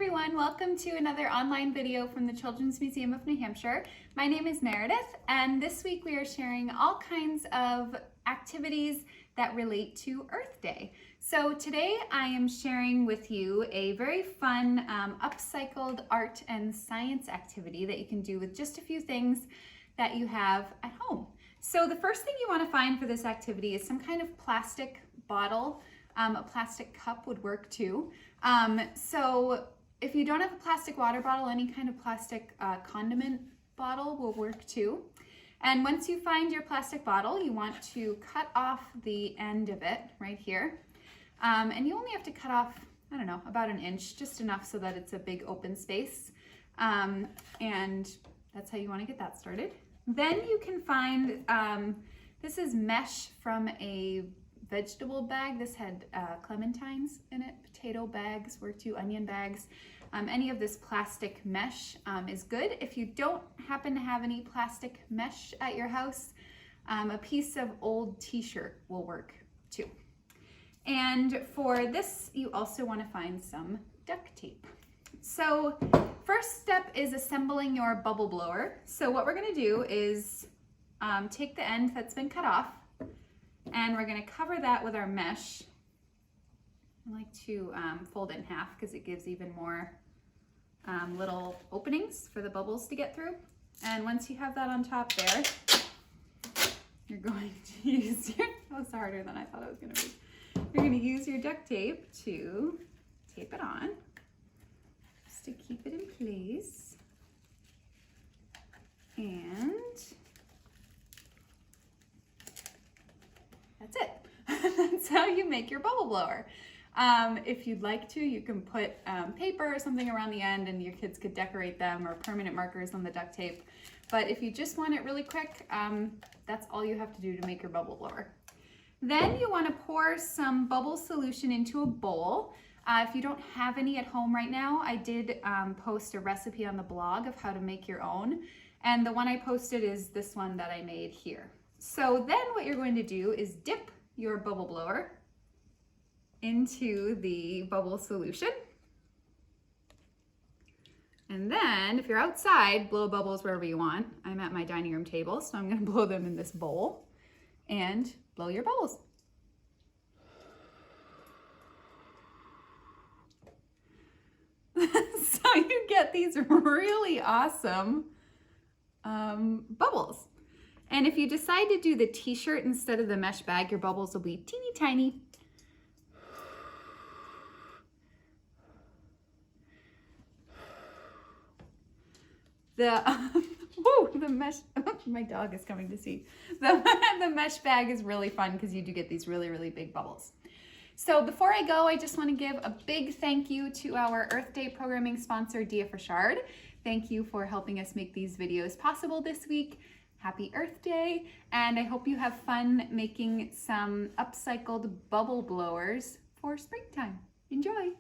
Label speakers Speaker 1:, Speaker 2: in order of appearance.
Speaker 1: everyone, welcome to another online video from the Children's Museum of New Hampshire. My name is Meredith, and this week we are sharing all kinds of activities that relate to Earth Day. So today I am sharing with you a very fun upcycled art and science activity that you can do with just a few things that you have at home. So the first thing you want to find for this activity is some kind of plastic bottle. A plastic cup would work too. So if you don't have a plastic water bottle, any kind of plastic condiment bottle will work too. And once you find your plastic bottle, you want to cut off the end of it right here. And you only have to cut off, I don't know, about an inch, just enough so that it's a big open space. And that's how you want to get that started. Then you can find, this is mesh from a vegetable bag. This had clementines in it, potato bags were too, onion bags. Any of this plastic mesh is good. If you don't happen to have any plastic mesh at your house, a piece of old t-shirt will work too. And for this, you also want to find some duct tape. So first step is assembling your bubble blower. So what we're going to do is take the end that's been cut off, and we're going to cover that with our mesh. I like to fold it in half because it gives even more little openings for the bubbles to get through. And once you have that on top there, you're going to use your, that was harder than I thought it was going to be. You're going to use your duct tape to tape it on, just to keep it in place. And that's it. That's how you make your bubble blower. If you'd like to, you can put paper or something around the end and your kids could decorate them, or permanent markers on the duct tape. But if you just want it really quick, that's all you have to do to make your bubble blower. Then you want to pour some bubble solution into a bowl. If you don't have any at home right now, I did post a recipe on the blog of how to make your own. And the one I posted is this one that I made here. So then what you're going to do is dip your bubble blower into the bubble solution. And then if you're outside, blow bubbles wherever you want. I'm at my dining room table, so I'm going to blow them in this bowl and blow your bubbles. So you get these really awesome bubbles. And if you decide to do the t-shirt instead of the mesh bag, your bubbles will be teeny tiny. The mesh, my dog is coming to see. The mesh bag is really fun because you do get these really, really big bubbles. So before I go, I just want to give a big thank you to our Earth Day programming sponsor, Dia Frechard. Thank you for helping us make these videos possible this week. Happy Earth Day, and I hope you have fun making some upcycled bubble blowers for springtime. Enjoy!